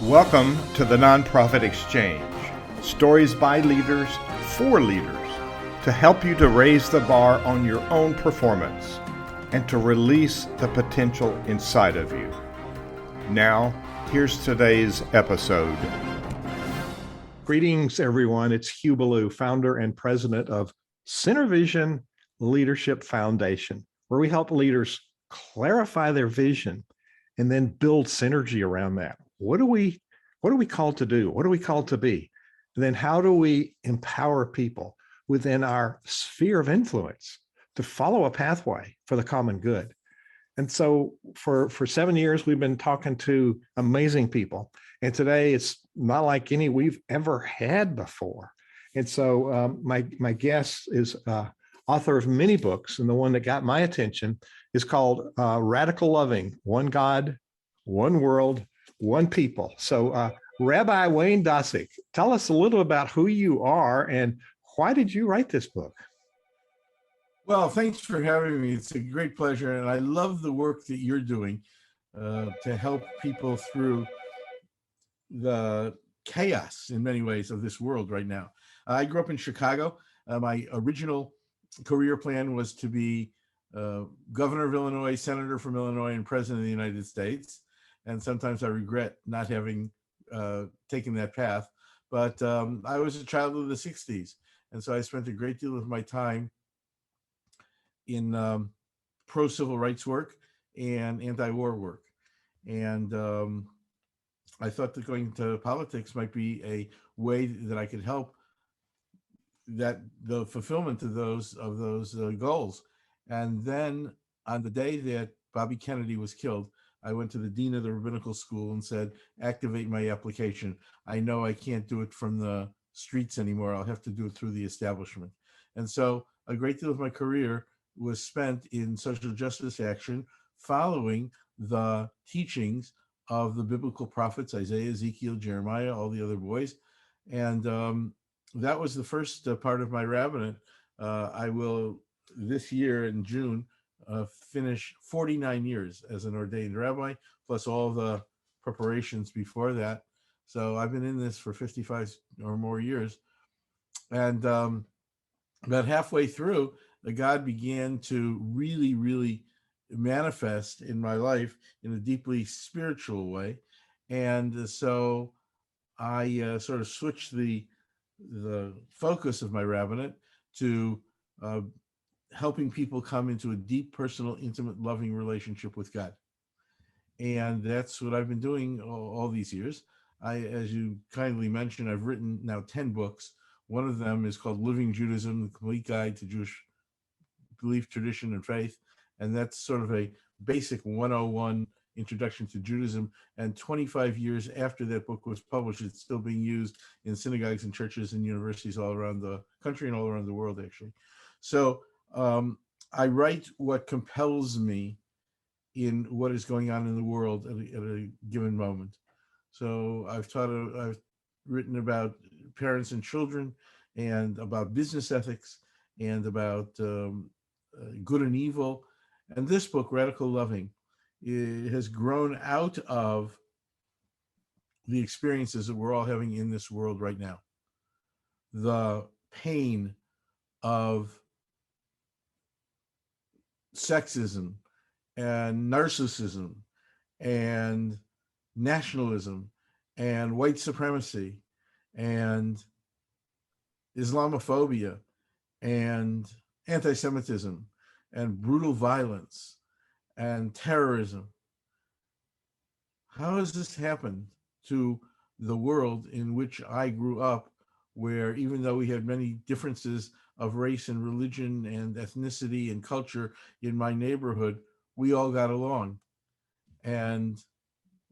Welcome to the Nonprofit Exchange. Stories by leaders for leaders to help you to raise the bar on your own performance and to release the potential inside of you. Now, here's today's episode. Greetings, everyone. It's Hugh Ballou, founder and president of Center Vision Leadership Foundation, where we help leaders clarify their vision and then build synergy around that. What are we called to do? What are we called to be? And then how do we empower people within our sphere of influence to follow a pathway for the common good? And so for 7 years, we've been talking to amazing people. And today it's not like any we've ever had before. And so my guest is author of many books. And the one that got my attention is called Radical Loving, One God, One World, One People. So Rabbi Wayne Dosick, tell us a little about who you are and why did you write this book? Well, thanks for having me. It's a great pleasure. And I love the work that you're doing to help people through the chaos in many ways of this world right now. I grew up in Chicago. My original career plan was to be governor of Illinois, senator from Illinois, and president of the United States. And sometimes I regret not having taken that path. But I was a child of the 60s. And so I spent a great deal of my time in pro-civil rights work and anti-war work. And I thought that going to politics might be a way that I could help that the fulfillment of those goals. And then on the day that Bobby Kennedy was killed, I went to the dean of the rabbinical school and said, activate my application. I know I can't do it from the streets anymore. I'll have to do it through the establishment. And so a great deal of my career was spent in social justice action, following the teachings of the biblical prophets, Isaiah, Ezekiel, Jeremiah, all the other boys. And that was the first part of my rabbinate. I will, this year in June, finish 49 years as an ordained rabbi, plus all the preparations before that. So I've been in this for 55 or more years. And about halfway through, God began to really manifest in my life in a deeply spiritual way. And so I sort of switched the focus of my rabbinate to helping people come into a deep, personal, intimate, loving relationship with God. And that's what I've been doing all these years. As you kindly mentioned, I've written now 10 books. One of them is called Living Judaism, The Complete Guide to Jewish Belief, Tradition, and Faith. And that's sort of a basic 101 introduction to Judaism. And 25 years after that book was published, it's still being used in synagogues and churches and universities all around the country and all around the world, actually. So I write what compels me in what is going on in the world at a given moment. So I've written about parents and children, and about business ethics, and about good and evil. And this book, Radical Loving, it has grown out of the experiences that we're all having in this world right now. The pain of sexism and narcissism and nationalism and white supremacy and Islamophobia and anti-Semitism and brutal violence and terrorism. How has this happened to the world in which I grew up, where even though we had many differences of race and religion and ethnicity and culture in my neighborhood, we all got along? And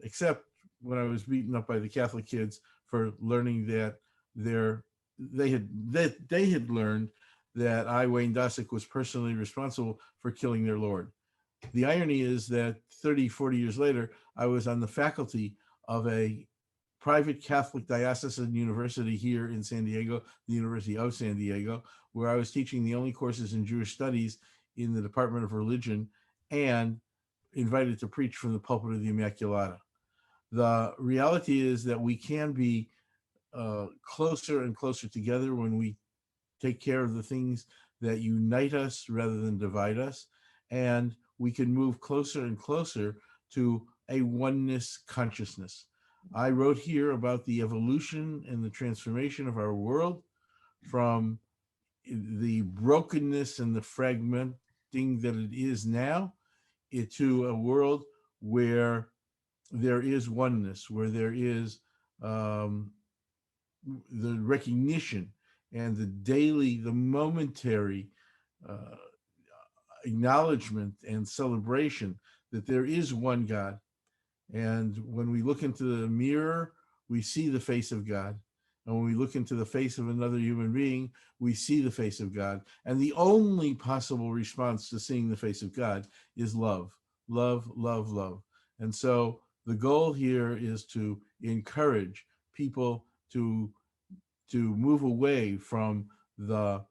except when I was beaten up by the Catholic kids for learning that they had learned that I, Wayne Dosick, was personally responsible for killing their Lord. The irony is that 30, 40 years later, I was on the faculty of a private Catholic diocesan university here in San Diego, the University of San Diego, where I was teaching the only courses in Jewish studies in the Department of Religion and invited to preach from the pulpit of the Immaculata. The reality is that we can be closer and closer together when we take care of the things that unite us rather than divide us. And we can move closer and closer to a oneness consciousness. I wrote here about the evolution and the transformation of our world from the brokenness and the fragmenting that it is now into a world where there is oneness, where there is the recognition and the momentary uh, acknowledgement and celebration that there is one God. And when we look into the mirror, we see the face of God. And when we look into the face of another human being, we see the face of God. And the only possible response to seeing the face of God is love, love, love, love. And so the goal here is to encourage people to move away from the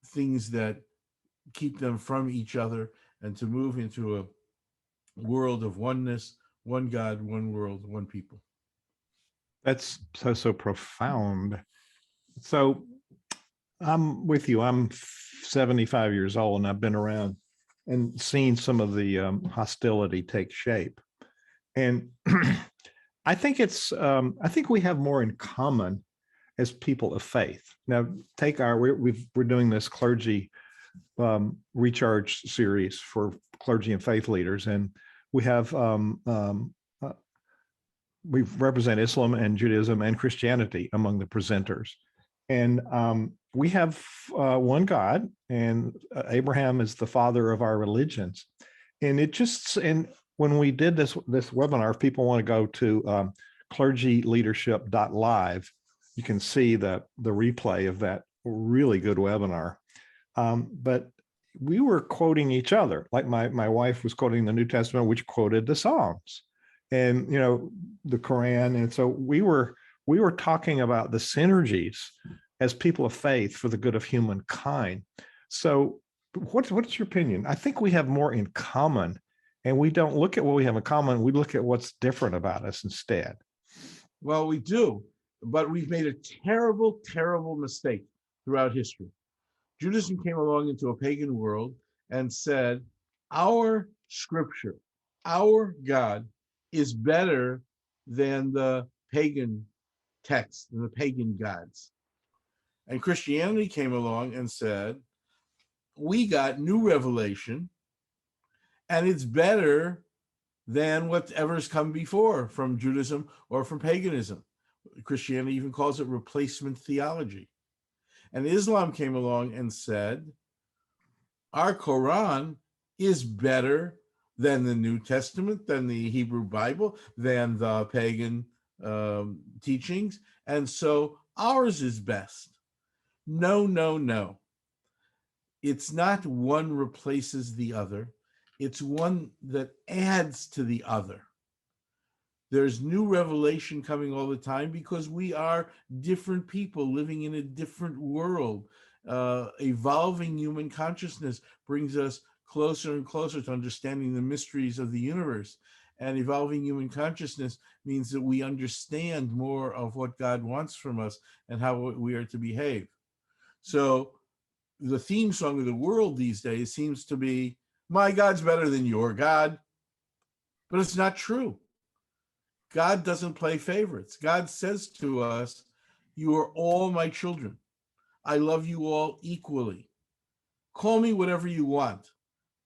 things that keep them from each other and to move into a world of oneness, one God, one world, one people. That's so profound. So I'm with you. I'm 75 years old, and I've been around and seen some of the hostility take shape. And I think I think we have more in common as people of faith. Now, take we're doing this clergy recharge series for clergy and faith leaders, and we have we represent Islam and Judaism and Christianity among the presenters, and we have one God, and Abraham is the father of our religions, and when we did this webinar, if people want to go to clergyleadership.live, you can see the replay of that really good webinar. But we were quoting each other, like my wife was quoting the New Testament, which quoted the Psalms, and the Quran, and so we were talking about the synergies as people of faith for the good of humankind. So, what's your opinion? I think we have more in common, and we don't look at what we have in common. We look at what's different about us instead. Well, we do, but we've made a terrible, terrible mistake throughout history. Judaism came along into a pagan world and said, our scripture, our God is better than the pagan text and the pagan gods. And Christianity came along and said, we got new revelation and it's better than whatever's come before from Judaism or from paganism. Christianity even calls it replacement theology. And Islam came along and said, our Quran is better than the New Testament, than the Hebrew Bible, than the pagan teachings. And so ours is best. No, no, no. It's not one replaces the other. It's one that adds to the other. There's new revelation coming all the time because we are different people living in a different world. Evolving human consciousness brings us closer and closer to understanding the mysteries of the universe. And evolving human consciousness means that we understand more of what God wants from us and how we are to behave. So the theme song of the world these days seems to be, my God's better than your God. But it's not true. God doesn't play favorites. God says to us, you are all my children. I love you all equally. Call me whatever you want,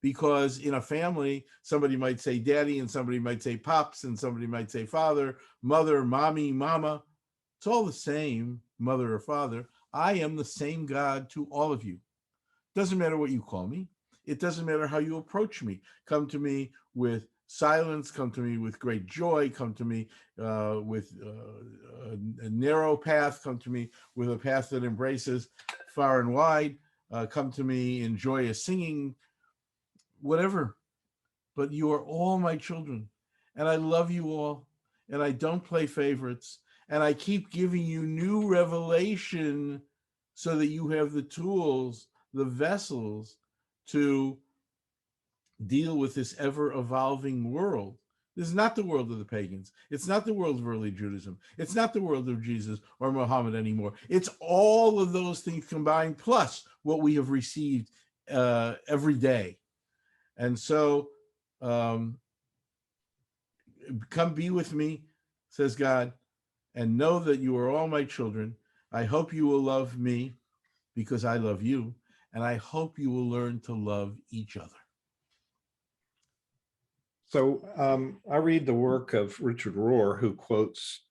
because in a family, somebody might say daddy and somebody might say pops and somebody might say father, mother, mommy, mama. It's all the same, mother or father. I am the same God to all of you. Doesn't matter what you call me. It doesn't matter how you approach me. Come to me with silence, come to me with great joy, come to me with a narrow path, come to me with a path that embraces far and wide, come to me in joyous singing, whatever. But you are all my children, and I love you all, and I don't play favorites, and I keep giving you new revelation so that you have the tools, the vessels to deal with this ever-evolving world This is not the world of the pagans. It's not the world of early Judaism. It's not the world of Jesus or Muhammad anymore. It's all of those things combined, plus what we have received every day. And so, come be with me, says God, and know that you are all my children. I hope you will love me because I love you, and I hope you will learn to love each other. So I read the work of Richard Rohr, who quotes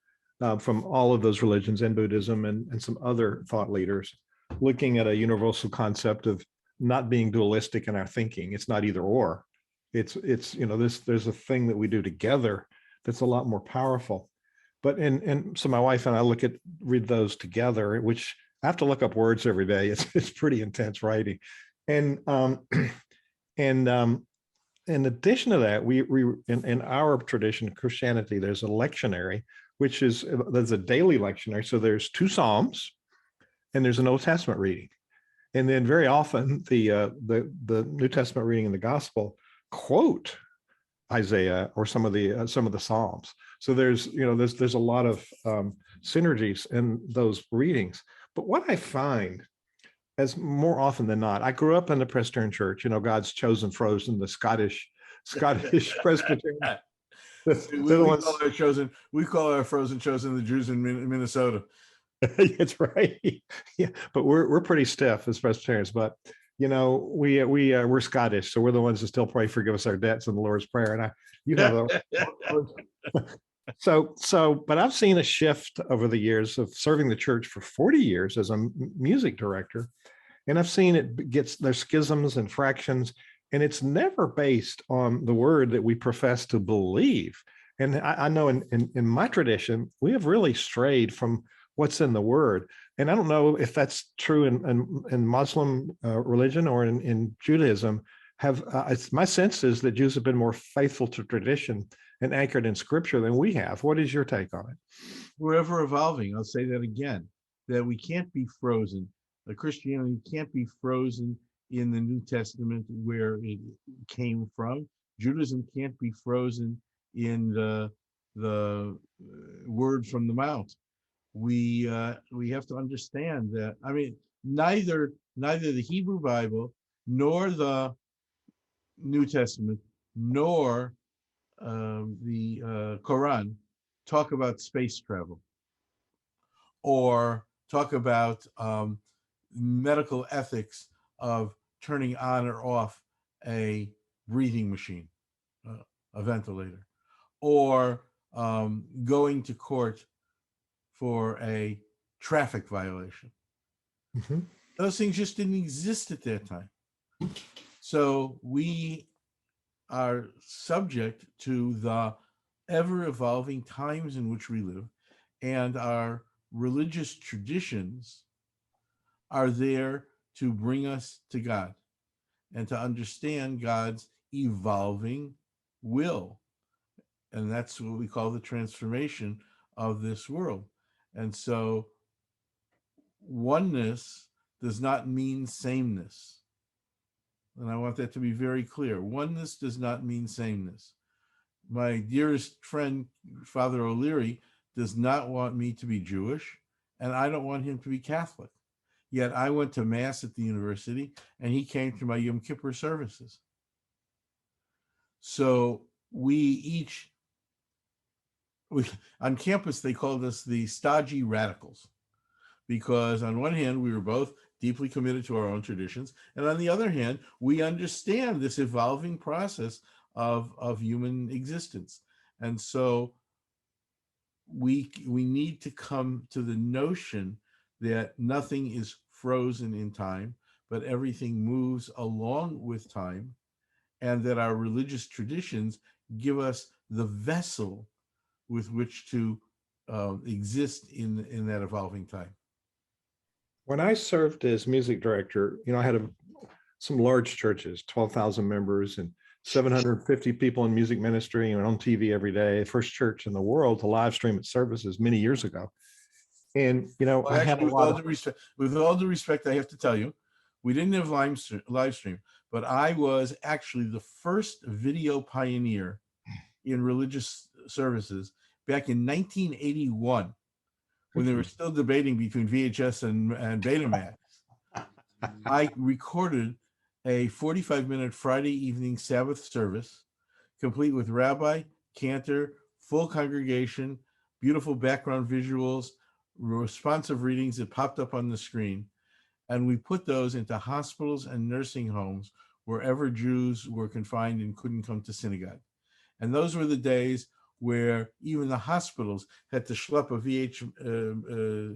from all of those religions and Buddhism and some other thought leaders, looking at a universal concept of not being dualistic in our thinking. It's not either or. It's there's a thing that we do together that's a lot more powerful. But and so my wife and I read those together, which I have to look up words every day. It's pretty intense writing, and in addition to that, we in our tradition of Christianity, there's a lectionary, there's a daily lectionary. So there's 2 Psalms, and there's an Old Testament reading, and then very often the New Testament reading and the Gospel quote Isaiah or some of the Psalms. So there's a lot of synergies in those readings. But what I find, as more often than not, I grew up in the Presbyterian Church, God's chosen frozen, the Scottish Presbyterian. We call our frozen chosen the Jews in Minnesota. That's right. Yeah, but we're pretty stiff as Presbyterians. But we're Scottish, so we're the ones that still pray, forgive us our debts in the Lord's Prayer. And you have but I've seen a shift over the years of serving the church for 40 years as a music director. And I've seen there's schisms and fractions, and it's never based on the word that we profess to believe. And I know in my tradition, we have really strayed from what's in the word. And I don't know if that's true in Muslim religion or in Judaism. My sense is that Jews have been more faithful to tradition and anchored in scripture than we have. What is your take on it? We're ever evolving. I'll say that again, that we can't be frozen. Christianity can't be frozen in the New Testament where it came from. Judaism can't be frozen in the word from the mount. We have to understand that. I mean, neither the Hebrew Bible nor the New Testament nor the Quran talk about space travel or talk about medical ethics of turning on or off a breathing machine, a ventilator, or going to court for a traffic violation. Mm-hmm. Those things just didn't exist at that time. So we are subject to the ever-evolving times in which we live, and our religious traditions are there to bring us to God and to understand God's evolving will. And that's what we call the transformation of this world. And so oneness does not mean sameness. And I want that to be very clear. Oneness does not mean sameness. My dearest friend, Father O'Leary, does not want me to be Jewish, and I don't want him to be Catholic. Yet I went to Mass at the university, and he came to my Yom Kippur services. So on campus, they called us the stodgy radicals, because on one hand, we were both deeply committed to our own traditions, and on the other hand, we understand this evolving process of human existence. And so we need to come to the notion that nothing is frozen in time, but everything moves along with time, and that our religious traditions give us the vessel with which to exist in that evolving time. When I served as music director, I had some large churches, 12,000 members and 750 people in music ministry and on TV every day, first church in the world to live stream its services many years ago. And, I had a lot with all due respect, I have to tell you, we didn't have live stream, but I was actually the first video pioneer in religious services back in 1981, when they were still debating between VHS and Betamax. I recorded a 45-minute Friday evening Sabbath service, complete with rabbi, cantor, full congregation, beautiful background visuals, responsive readings that popped up on the screen. And we put those into hospitals and nursing homes wherever Jews were confined and couldn't come to synagogue. And those were the days where even the hospitals had to schlep a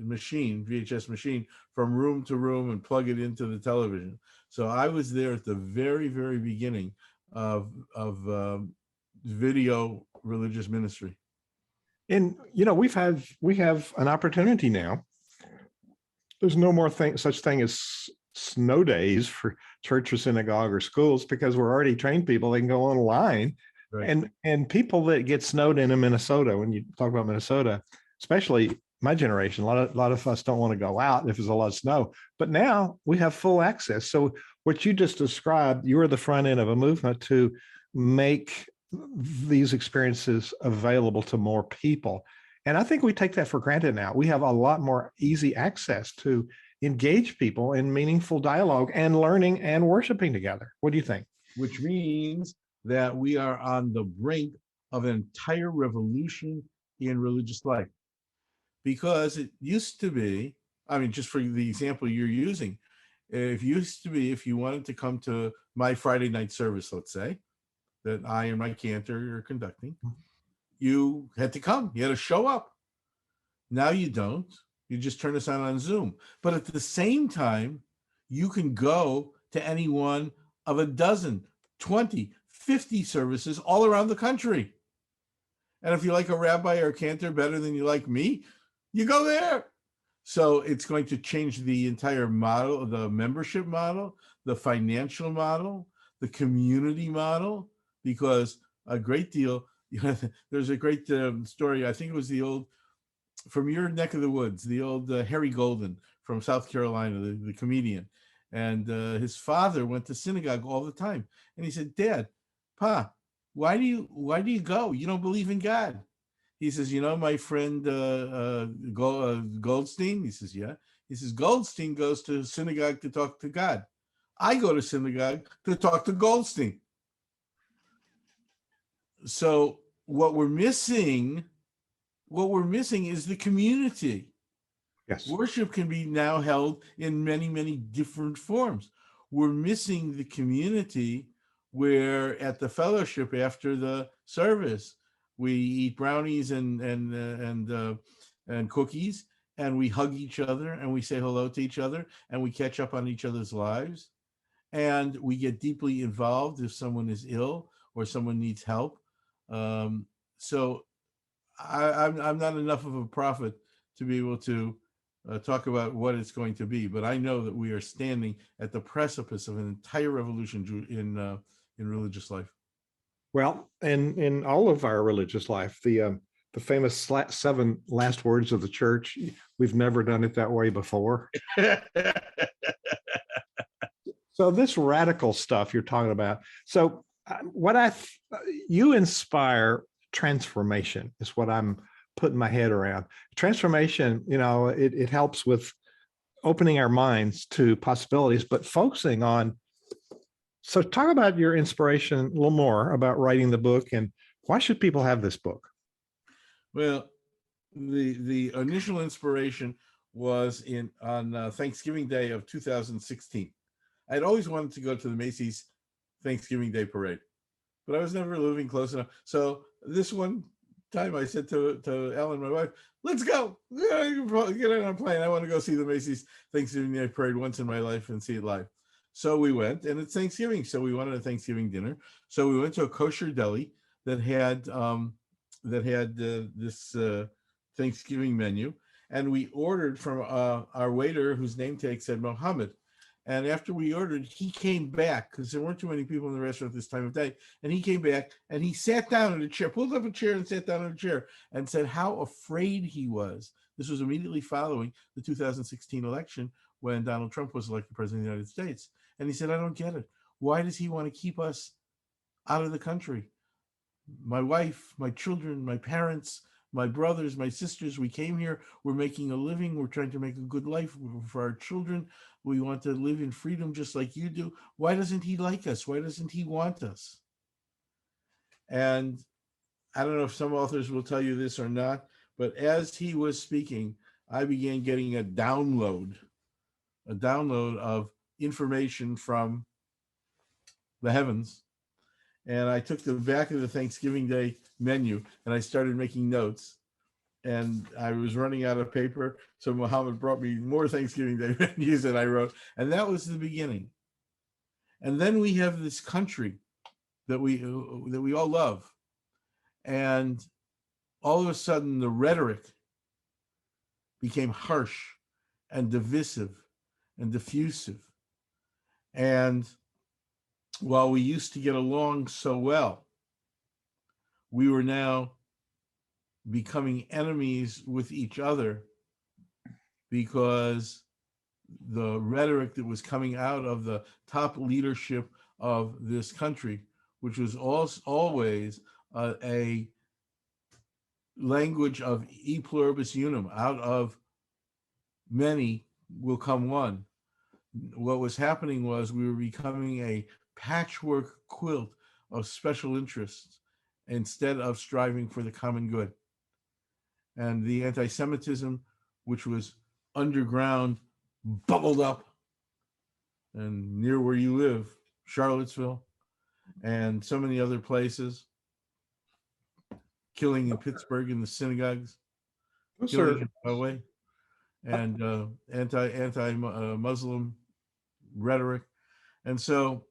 VHS machine from room to room and plug it into the television. So I was there at the very, very beginning of video religious ministry. And we have an opportunity now. There's no more such thing as snow days for church or synagogue or schools, because we're already trained people. They can go online. Right. And people that get snowed in Minnesota, when you talk about Minnesota, especially my generation, a lot of us don't want to go out if there's a lot of snow. But now we have full access. So what you just described, you were the front end of a movement to make these experiences available to more people. And I think we take that for granted now. We have a lot more easy access to engage people in meaningful dialogue and learning and worshiping together. What do you think? Which means that we are on the brink of an entire revolution in religious life. Because it used to be, I mean, just for the example you're using, if you wanted to come to my Friday night service, let's say, that I and my cantor are conducting, you had to come, you had to show up. Now you don't, you just turn us on Zoom. But at the same time, you can go to any one of a dozen, 20, 50 services all around the country. And if you like a rabbi or a cantor better than you like me, you go there. So it's going to change the entire model, the membership model, the financial model, the community model, because a great deal, there's a great story. I think it was from your neck of the woods, the old Harry Golden from South Carolina, the comedian. And his father went to synagogue all the time. And he said, "Dad, Pa, why do you go? You don't believe in God." He says, "My friend Goldstein." He says, "Yeah." He says, "Goldstein goes to synagogue to talk to God. I go to synagogue to talk to Goldstein." So what we're missing is the community. Yes. Worship can be now held in many, many different forms. We're missing the community where at the fellowship after the service, we eat brownies and cookies, and we hug each other and we say hello to each other and we catch up on each other's lives, and we get deeply involved if someone is ill or someone needs help. So I'm not enough of a prophet to be able to talk about what it's going to be, but I know that we are standing at the precipice of an entire revolution in religious life. Well, and in all of our religious life, the famous 7 last words of the church, we've never done it that way before. So this radical stuff you're talking about. So you inspire transformation is what I'm putting my head around. Transformation, it helps with opening our minds to possibilities, but focusing on. So talk about your inspiration a little more about writing the book, and why should people have this book? Well, the initial inspiration was on Thanksgiving Day of 2016. I'd always wanted to go to the Macy's Thanksgiving Day parade, but I was never living close enough. So this one time I said to Ellen, my wife, "Let's go. Get on a plane. I want to go see the Macy's Thanksgiving Day parade once in my life and see it live." So we went, and it's Thanksgiving, so we wanted a Thanksgiving dinner. So we went to a kosher deli that had this Thanksgiving menu, and we ordered from our waiter, whose name tag said Mohammed. And after we ordered, he came back because there weren't too many people in the restaurant this time of day. And he came back and he sat down in a chair, pulled up a chair and sat down in a chair and said how afraid he was. This was immediately following the 2016 election when Donald Trump was elected president of the United States. And he said, "I don't get it. Why does he want to keep us out of the country? my wife, my children, my parents, my brothers, my sisters, we came here, we're making a living, we're trying to make a good life for our children. We want to live in freedom just like you do. Why doesn't he like us? Why doesn't he want us? And I don't know if some authors will tell you this or not, but as he was speaking, I began getting a download of information from the heavens. And I took the back of the Thanksgiving Day menu and I started making notes. And I was running out of paper. So Muhammad brought me more Thanksgiving Day menus that I wrote. And that was the beginning. And then we have this country that we all love. And all of a sudden, the rhetoric became harsh and divisive and diffusive. And while we used to get along so well, we were now becoming enemies with each other because the rhetoric that was coming out of the top leadership of this country, which was always a language of e pluribus unum, out of many will come one. What was happening was we were becoming a patchwork quilt of special interests instead of striving for the common good. And the anti-Semitism, which was underground, bubbled up. And near where you live, Charlottesville, and so many other places, killing in Pittsburgh in the synagogues, killing in Norway, and anti-Muslim rhetoric. And so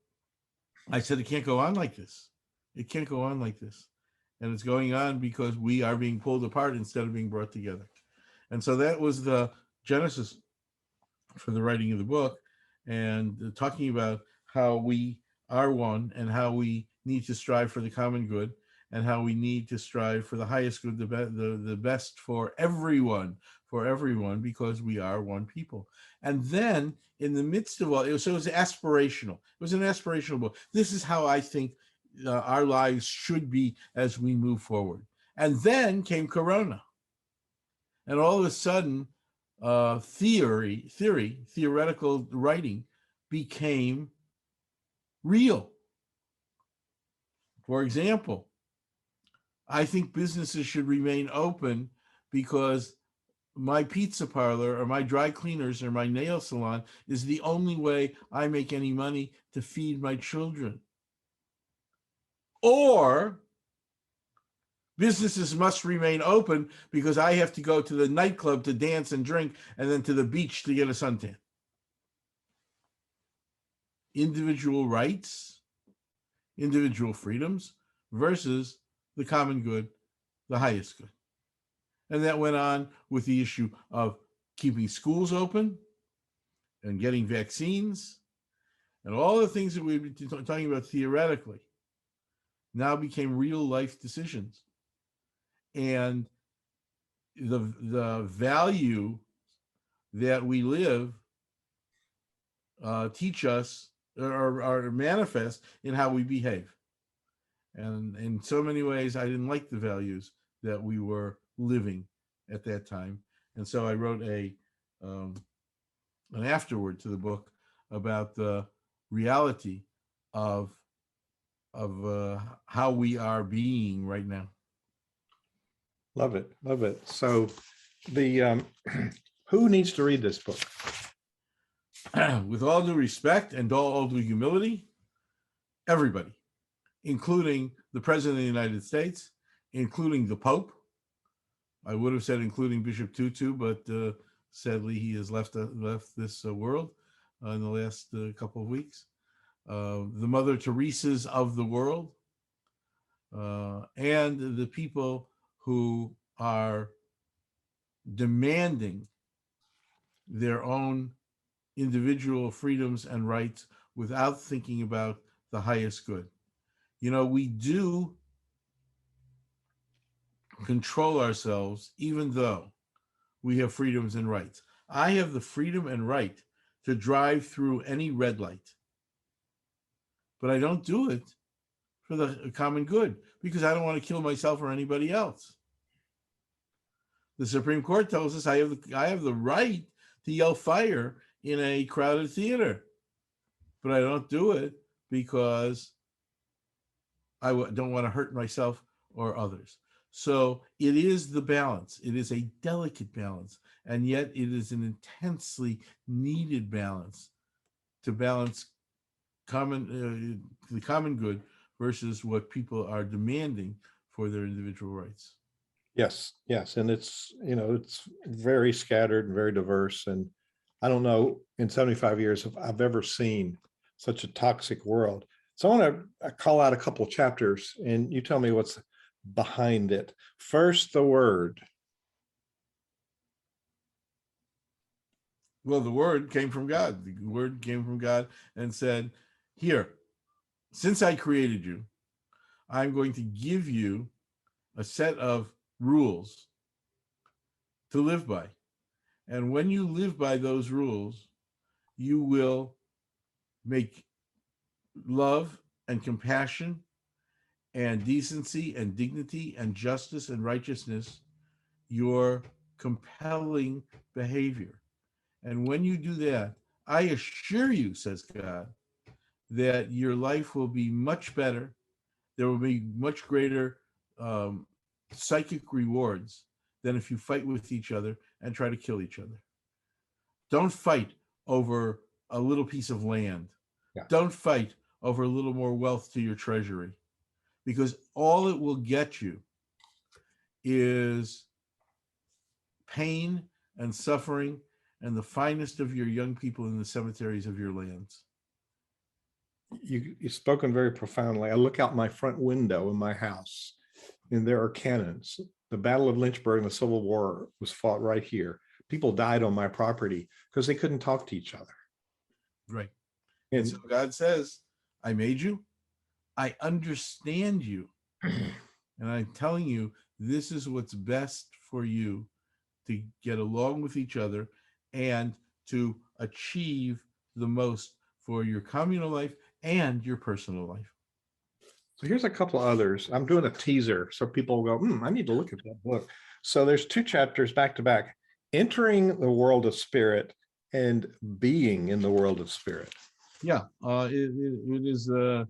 I said, it can't go on like this. It can't go on like this. And it's going on because we are being pulled apart instead of being brought together. And so that was the genesis for the writing of the book, and talking about how we are one and how we need to strive for the common good and how we need to strive for the highest good, the best for everyone, because we are one people. And then in the midst of all, it was aspirational. It was an aspirational book. This is how I think our lives should be as we move forward. And then came Corona. And all of a sudden, theoretical writing became real. For example, I think businesses should remain open because my pizza parlor or my dry cleaners or my nail salon is the only way I make any money to feed my children. Or businesses must remain open because I have to go to the nightclub to dance and drink and then to the beach to get a suntan. Individual rights, individual freedoms versus the common good, the highest good. And that went on with the issue of keeping schools open and getting vaccines, and all the things that we've been talking about theoretically now became real life decisions. And the value that we live teach us or manifest in how we behave. And in so many ways, I didn't like the values that we were living at that time. And so I wrote an afterword to the book about the reality of how we are being right now. Love it. Love it. So the who needs to read this book? With all due respect and all due humility, everybody, including the President of the United States, including the Pope. I would have said including Bishop Tutu, but sadly he has left this world in the last couple of weeks. The Mother Teresa's of the world, and the people who are demanding their own individual freedoms and rights without thinking about the highest good. You know, we do control ourselves even though we have freedoms and rights. I have the freedom and right to drive through any red light, but I don't do it for the common good, because I don't want to kill myself or anybody else. The Supreme Court tells us I have the right to yell fire in a crowded theater, but I don't do it because I don't want to hurt myself or others. So it is the balance. It is a delicate balance, and yet it is an intensely needed balance to balance the common good versus what people are demanding for their individual rights. Yes, yes. And it's, it's very scattered and very diverse. And I don't know in 75 years if I've ever seen such a toxic world. So I want to call out a couple of chapters and you tell me what's behind it. First, the word. Well, the word came from God. The word came from God and said, here, since I created you, I'm going to give you a set of rules to live by. And when you live by those rules, you will make love and compassion and decency and dignity and justice and righteousness your compelling behavior. And when you do that, I assure you, says God, that your life will be much better. There will be much greater psychic rewards than if you fight with each other and try to kill each other. Don't fight over a little piece of land. Yeah. Don't fight over a little more wealth to your treasury, because all it will get you is pain and suffering and the finest of your young people in the cemeteries of your lands. You've spoken very profoundly. I look out my front window in my house and there are cannons. The Battle of Lynchburg and the Civil War was fought right here. People died on my property because they couldn't talk to each other. Right. And so God says, I made you. I understand you. And I'm telling you, this is what's best for you to get along with each other and to achieve the most for your communal life and your personal life. So here's a couple of others. I'm doing a teaser so people will go, I need to look at that book. So there's 2 chapters back to back, entering the world of spirit and being in the world of spirit. Yeah, it is the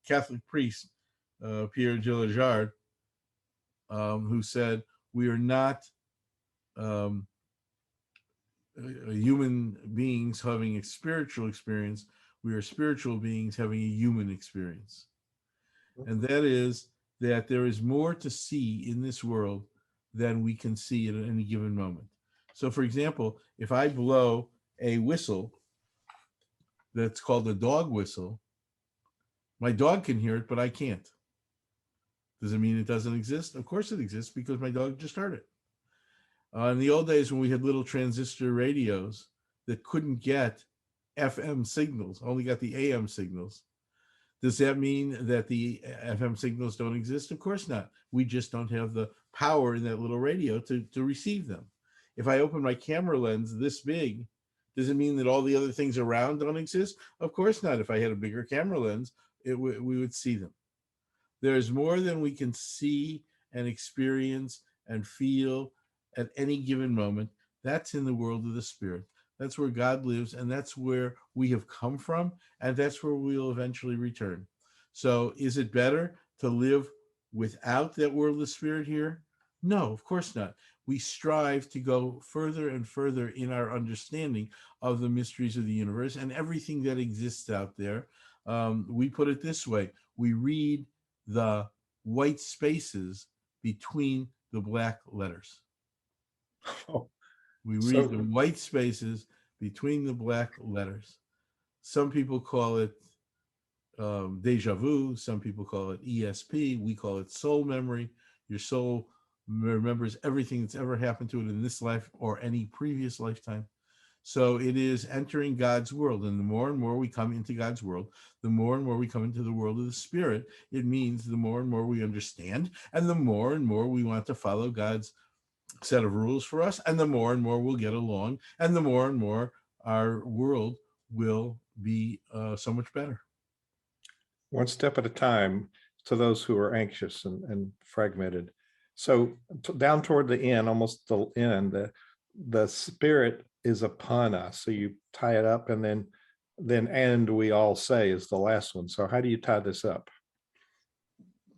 Catholic priest Pierre Gilligard, who said, we are not human beings having a spiritual experience. We are spiritual beings having a human experience. And that is that there is more to see in this world than we can see at any given moment. So, for example, if I blow a whistle that's called a dog whistle, my dog can hear it, but I can't. Does it mean it doesn't exist? Of course it exists, because my dog just heard it. In the old days when we had little transistor radios that couldn't get FM signals, only got the AM signals, does that mean that the FM signals don't exist? Of course not. We just don't have the power in that little radio to receive them. If I open my camera lens this big, does it mean that all the other things around don't exist? Of course not. If I had a bigger camera lens, we would see them. There's more than we can see and experience and feel at any given moment. That's in the world of the spirit. That's where God lives, and that's where we have come from, and that's where we'll eventually return. So is it better to live without that world of spirit here? No, of course not. We strive to go further and further in our understanding of the mysteries of the universe and everything that exists out there. We put it this way. We read the white spaces between the black letters. Oh, we read the white spaces between the black letters. Some people call it deja vu. Some people call it ESP. We call it soul memory. Your soul remembers everything that's ever happened to it in this life or any previous lifetime. So it is entering God's world. And the more and more we come into God's world, the more and more we come into the world of the spirit, it means the more and more we understand, and the more and more we want to follow God's set of rules for us, and the more and more we'll get along, and the more and more our world will be so much better. One step at a time to those who are anxious and fragmented. So down toward the end, almost the end, the Spirit is upon us. So you tie it up, and then and we all say is the last one. So how do you tie this up?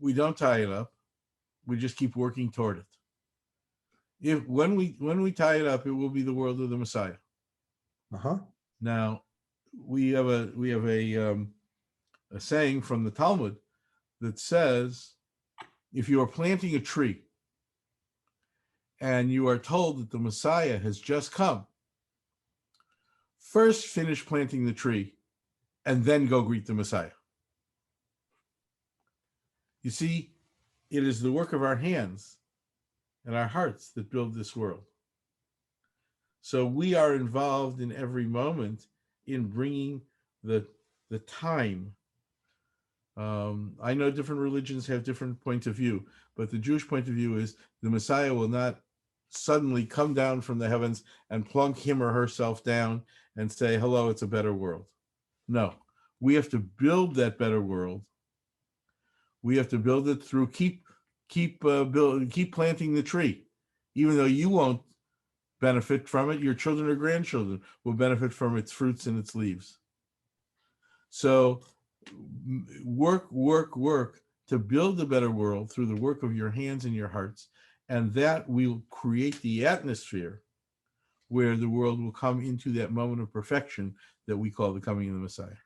We don't tie it up. We just keep working toward it. When we tie it up, it will be the world of the Messiah. Now, we have a saying from the Talmud that says, if you are planting a tree and you are told that the Messiah has just come, first finish planting the tree and then go greet the Messiah. You see, it is the work of our hands and our hearts that build this world. So we are involved in every moment in bringing the time. I know different religions have different points of view, but the Jewish point of view is the Messiah will not suddenly come down from the heavens and plunk him or herself down and say, hello, it's a better world. No, we have to build that better world. We have to build it through keep planting the tree. Even though you won't benefit from it, your children or grandchildren will benefit from its fruits and its leaves. So work to build a better world through the work of your hands and your hearts, and that will create the atmosphere where the world will come into that moment of perfection that we call the coming of the Messiah.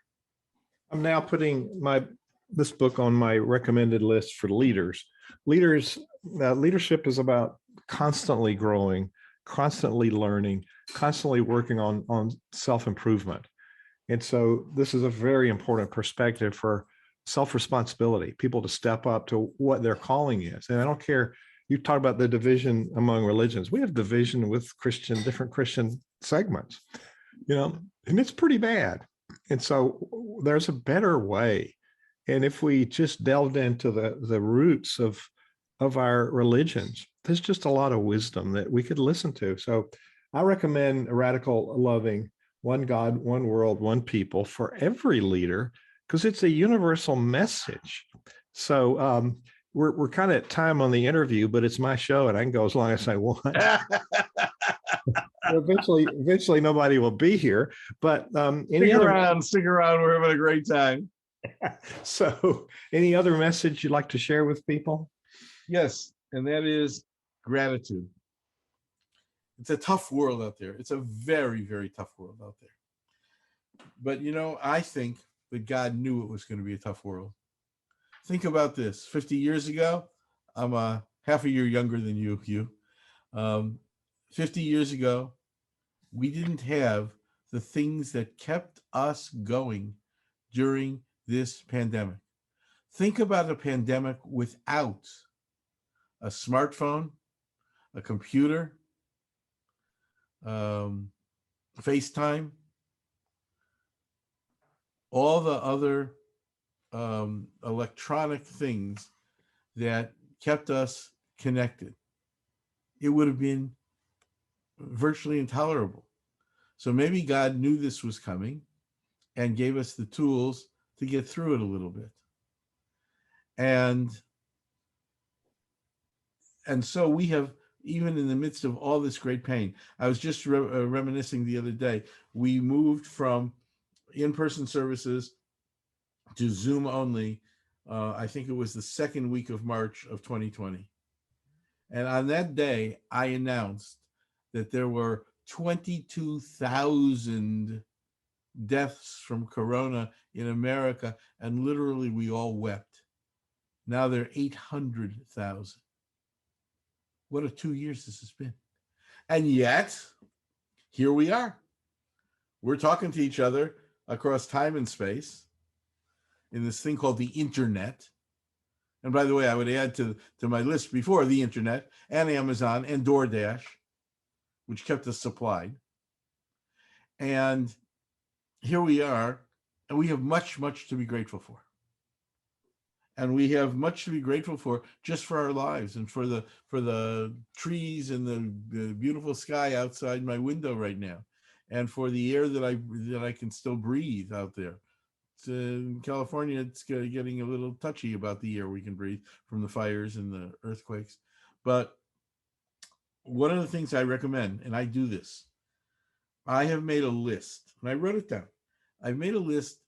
I'm now putting this book on my recommended list for leaders. Leadership is about constantly growing, constantly learning, constantly working on self-improvement. And so this is a very important perspective for self-responsibility, people to step up to what their calling is. And I don't care, you talk about the division among religions. We have division with different Christian segments, and it's pretty bad. And so there's a better way. And if we just delved into the roots of our religions, there's just a lot of wisdom that we could listen to. So I recommend Radical Loving, One God, One World, One People for every leader, because it's a universal message. So we're kind of at time on the interview, but it's my show and I can go as long as I want. Eventually nobody will be here, but stick around. We're having a great time. So any other message you'd like to share with people? Yes, and that is gratitude. It's a tough world out there. It's a very, very tough world out there. But, I think that God knew it was going to be a tough world. Think about this. 50 years ago, I'm half a year younger than you. 50 years ago, we didn't have the things that kept us going during this pandemic. Think about a pandemic without a smartphone, a computer, FaceTime, all the other electronic things that kept us connected. It would have been virtually intolerable. So maybe God knew this was coming and gave us the tools to get through it a little bit. And so we have, even in the midst of all this great pain, I was just reminiscing the other day, we moved from in-person services to Zoom only. I think it was the second week of March of 2020. And on that day, I announced that there were 22,000 deaths from corona in America, and literally we all wept. Now there are 800,000. What a 2 years this has been. And yet, here we are. We're talking to each other across time and space in this thing called the internet. And by the way, I would add to my list before the internet and Amazon and DoorDash, which kept us supplied. And here we are, and we have much, much to be grateful for. And we have much to be grateful for just for our lives and for the trees and the beautiful sky outside my window right now. and for the air that I can still breathe out there. In California, it's getting a little touchy about the air we can breathe from the fires and the earthquakes. But one of the things I recommend, and I do this, I have made a list, and I wrote it down. I've made a list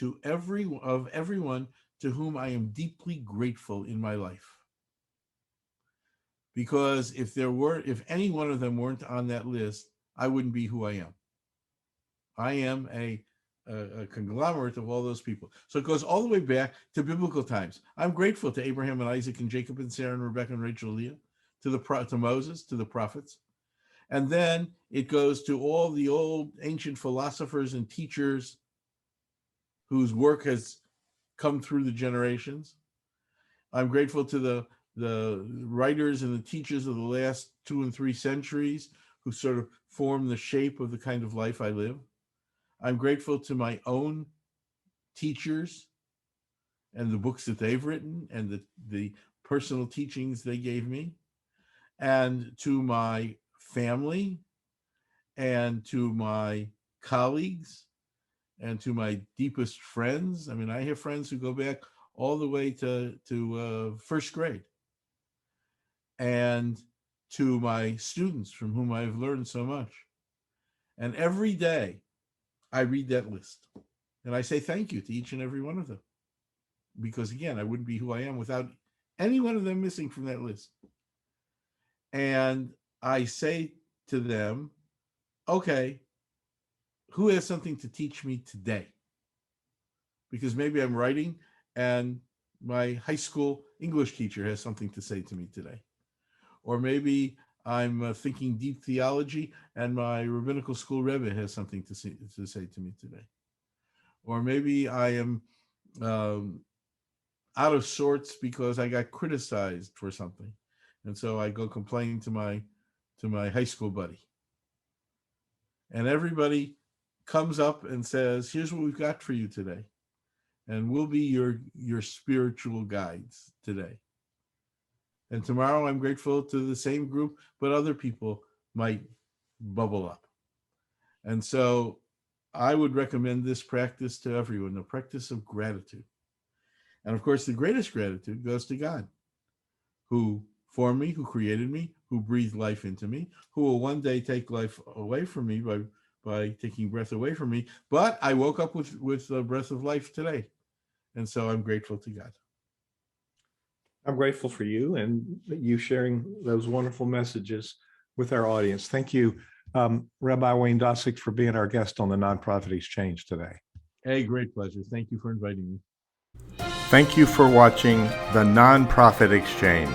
of everyone to whom I am deeply grateful in my life. Because if any one of them weren't on that list, I wouldn't be who I am. I am a conglomerate of all those people. So it goes all the way back to biblical times. I'm grateful to Abraham and Isaac and Jacob and Sarah and Rebecca and Rachel and Leah, to Moses, to the prophets. And then it goes to all the old ancient philosophers and teachers whose work has come through the generations. I'm grateful to the writers and the teachers of the last 2 and 3 centuries who sort of form the shape of the kind of life I live. I'm grateful to my own teachers and the books that they've written and the personal teachings they gave me, and to my family and to my colleagues and to my deepest friends. I mean, I have friends who go back all the way to first grade, and to my students from whom I've learned so much. And every day I read that list and I say thank you to each and every one of them, because again, I wouldn't be who I am without any one of them missing from that list. And I say to them, okay, who has something to teach me today? Because maybe I'm writing and my high school English teacher has something to say to me today. Or maybe I'm thinking deep theology and my rabbinical school Rebbe has something to say to me today. Or maybe I am out of sorts because I got criticized for something. And so I go complain to my high school buddy. And everybody comes up and says, here's what we've got for you today. And we'll be your spiritual guides today. And tomorrow I'm grateful to the same group, but other people might bubble up. And so I would recommend this practice to everyone, the practice of gratitude. And of course, the greatest gratitude goes to God, who formed me, who created me, who breathed life into me, who will one day take life away from me by taking breath away from me. But I woke up with the breath of life today. And so I'm grateful to God. I'm grateful for you and you sharing those wonderful messages with our audience. Thank you, Rabbi Wayne Dosick, for being our guest on the Nonprofit Exchange today. Hey, great pleasure. Thank you for inviting me. Thank you for watching the Nonprofit Exchange.